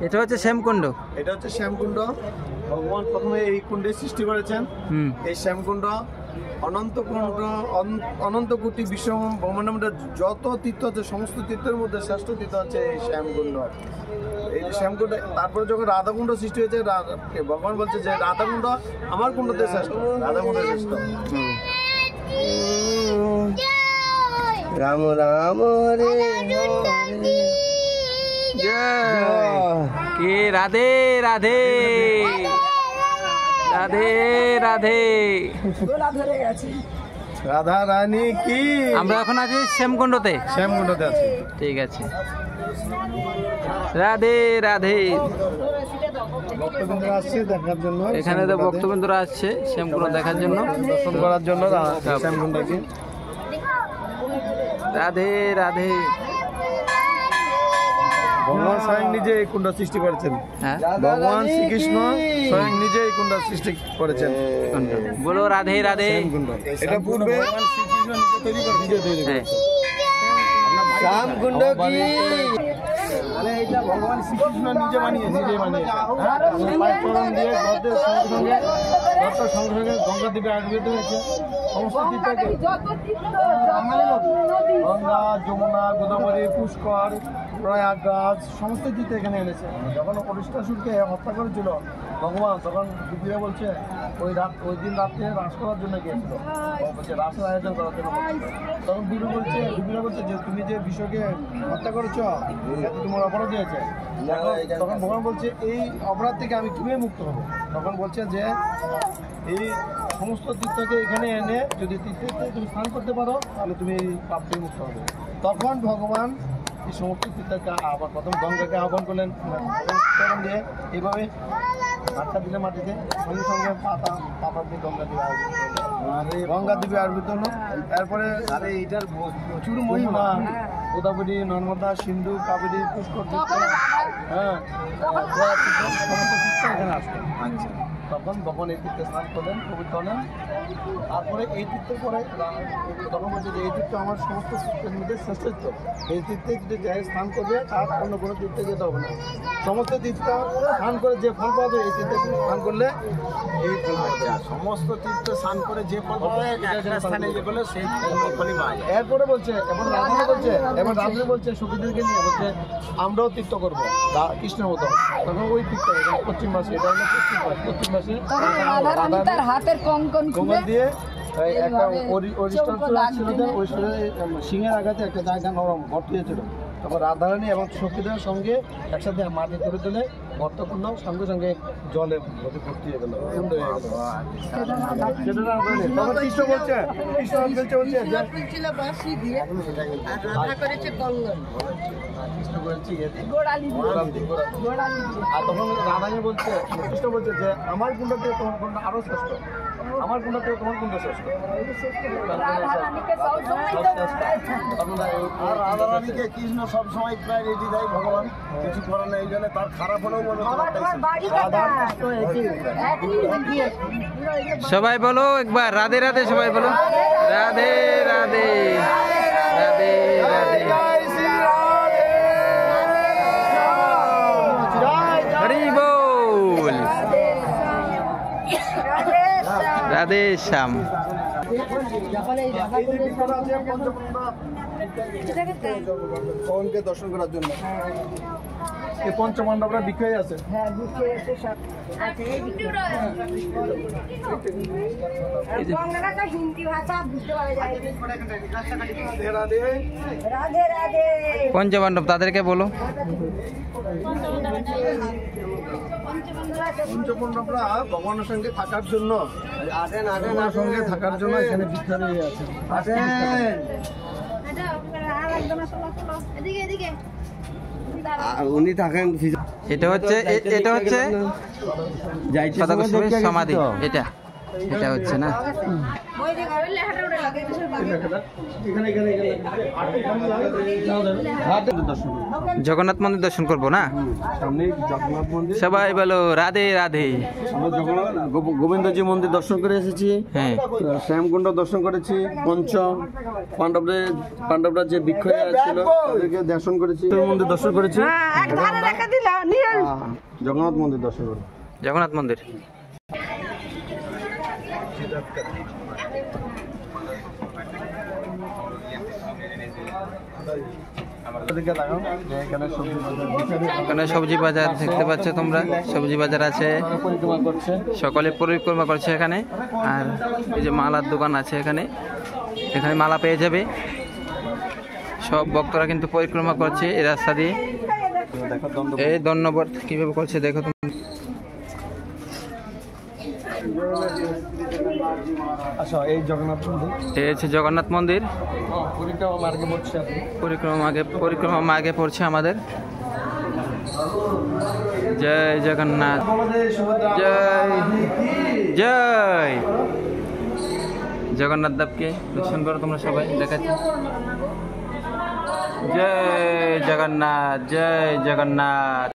এটা হচ্ছে শ্যামকুণ্ড। এটা হচ্ছে শ্যামকুণ্ড। ভগবান প্রথমে এই কুণ্ডের সৃষ্টি করেছেন। এই শ্যামকুণ্ড অনন্ত কোটি বিশ্ব ব্রহ্মাণ্ডের মধ্যে যত তীর্থ আছে সমস্ত তীর্থের মধ্যে শ্রেষ্ঠ তীর্থ হচ্ছে এই শ্যামকুণ্ড। এই শ্যামকুণ্ড তারপরে যখন রাধাকুণ্ড সৃষ্টি হয়েছে, ভগবান বলছে যে রাধাকুণ্ড আমার কুণ্ডতে শ্রেষ্ঠ, রাধাকুণ্ড শ্রেষ্ঠ। রাম রাম হরে কে রাধে রাধে রাধে রাধে। রাধা রানী কি। আমরা এখন আছি শ্যামকুণ্ডতে। শ্যামকুণ্ডতে আছি, ঠিক আছে। রাধে রাধে। ভক্তবৃন্দরা আসছে দেখার জন্য, এখানে তো ভক্তবৃন্দরা আসছে শ্যামকুণ্ড দেখার জন্য, দর্শন করার জন্য শ্যামকুণ্ডকে। রাধে রাধে। ভগবান স্বয়ং নিজে এই কুণ্ড সৃষ্টি করেছেন। ভগবান শ্রীকৃষ্ণ স্বয়ং নিজে এই কুণ্ড সৃষ্টি করেছেন। বলো রাধে রাধে। এটা পূর্বে শ্রীকৃষ্ণ নিজে তৈরি করেছেন। শ্যামকুণ্ড কি। এটা ভগবান শ্রীকৃষ্ণ নিজে বানিয়েছে। চরণ দিয়ে সঙ্গে গঙ্গা দ্বীপে আবির্ভূত হয়েছে। সমস্ত তীর্থকে গঙ্গা, যমুনা, গোদাবরী, পুষ্কর, প্রয়াগরাজ সমস্ত তীর্থ এখানে এনেছে। যখন অরিষ্টাসুরকে হত্যা করেছিল ভগবান, তখন গোপীরা বলছে ওই দিন রাত্রে রাস করার জন্য গিয়েছিল, বলছে রাসের আয়োজন করার জন্য। তখন গোপীরা বলছে যে তুমি যে বিশ্বকে হত্যা করেছো এত তোমার অপরাধ হয়েছে। তখন ভগবান বলছে এই অপরাধ থেকে আমি কিভাবে মুক্ত হবো। তখন বলছে যে এই সমস্ত তীর্থকে এখানে এনে যদি তীর্থে তুমি স্নান করতে পারো তাহলে তুমি এই পাপ থেকে মুক্ত হবে। তখন ভগবান এই সমস্ত তীর্থকে আবার প্রথম গঙ্গাকে আহ্বান করলেন দিয়ে এইভাবে ধাক্কা দিলে মাটিতে, সঙ্গে সঙ্গে পাতা দিয়ে গঙ্গা দ্বীপে আবির্ভূত হলো। তারপরে এইটার প্রচুর মহিমা, গোদাবরী, নর্মদা, সিন্ধু, কাবেরী, পুষ্কর তীর্থ, সমস্ত তীর্থ এখানে আসতো। তখন এই তীর্থে স্নান করলেন, পবিত্র হলেন। তারপরে এই তীর্থের পরে তখন বলছে যে এই তীর্থ আমার সমস্ত তীর্থের মধ্যে শ্রেষ্ঠত্ব। এই তীর্থে যদি যাই স্নান করবে তার অন্য কোনো তীর্থে যেতে হবে না। সমস্ত তীর্থ স্নান করে যে ফল পাওয়া যায় এই তীর্থে স্নান করলে এই ফল পাওয়া যায়। সমস্ত তীর্থ স্নান করে যে ফল পাওয়া যায় স্থানে যে বলে সেই ফলই পাওয়া যায়। এরপরে বলছে এবার রাবণ বলছে সখীদেরকে নিয়ে বলছে আমরাও তীর্থ করবো কৃষ্ণের মতো। তখন ওই তীর্থ পশ্চিম মাসে, এটা হলো পশ্চিম মাসে তার হাতের কঙ্কন দিয়ে একটা সিংহের আঘাতে একটা জায়গা নরম গর্ত হয়েছিল। তখন রাধারানী এবং সখীদের সঙ্গে একসাথে মাটি তুলে তুলে গর্ত করলো, সঙ্গে সঙ্গে জলে ভর্তি হয়ে গেল, সুন্দর হয়ে গেল। তখন কৃষ্ণ বলছে আর তখন রাধারানী বলছে, কৃষ্ণ বলছে যে আমার কুণ্ড থেকে তোমার কুণ্ড আরো শ্রেষ্ঠ, আমার কুণ্ড থেকে তোমার কুণ্ড শ্রেষ্ঠ। আর রাধারানীকে কৃষ্ণ সবসময় প্রায় রেডি দেয় ভগবান, কিছু করার নেই। এই জন্য তার খারাপ হলেও মনে সবাই বলো একবার রাধে রাধে। সবাই বলো রাধে রাধে রাধে রাধে। হরি বল। রাধে শ্যাম। দর্শন করার জন্য এই পঞ্চপাণ্ডবরা বিক্রয় আছে। পঞ্চপাণ্ডব তাদেরকে বলো। পঞ্চপাণ্ডবরা ভগবানের সঙ্গে থাকার জন্য এখানে বিখ্যাত আছে। উনি থাকেন। এটা হচ্ছে সমাধি। এটা এটা হচ্ছে না জগন্নাথ মন্দির দর্শন করব না সামনে জগন্নাথ মন্দির, সবাই বলো রাধে রাধে। আমরা জগন্নাথ গোবিন্দজি মন্দির দর্শন করে এসেছি, হ্যাঁ শ্যামকুণ্ড দর্শন করেছি, পঞ্চম পাণ্ডবরা যে বিক্ষয় ছিল তাদেরকে দর্শন করেছি, মন্দির দর্শন করেছি, জগন্নাথ মন্দির দর্শন করেছি। জগন্নাথ মন্দির এখানে সবজি বাজার দেখতে পাচ্ছ তোমরা, সবজি বাজার আছে, পরিক্রমা করছে, সকলে পরিক্রমা করছে এখানে। আর এই যে মালার দোকান আছে এখানে, এখানে মালা পেয়ে যাবে। সব ভক্তরা কিন্তু পরিক্রমা করছে এই রাস্তা দিয়ে। দেখো দ্বন্দ্ব। এই ধন্যবাদ কিভাবে করছে দেখো তুমি। আচ্ছা, এই জগন্নাথ মন্দির, এই হচ্ছে জগন্নাথ মন্দির। পরিক্রমা মার্গে পড়ছে আপনি। পরিক্রমা আগে পড়ছে আমাদের। জয় জগন্নাথ, জয় জয় জগন্নাথ দেবকে দর্শন করো তোমরা সবাই, দেখাচ্ছি। জয় জগন্নাথ, জয় জগন্নাথ।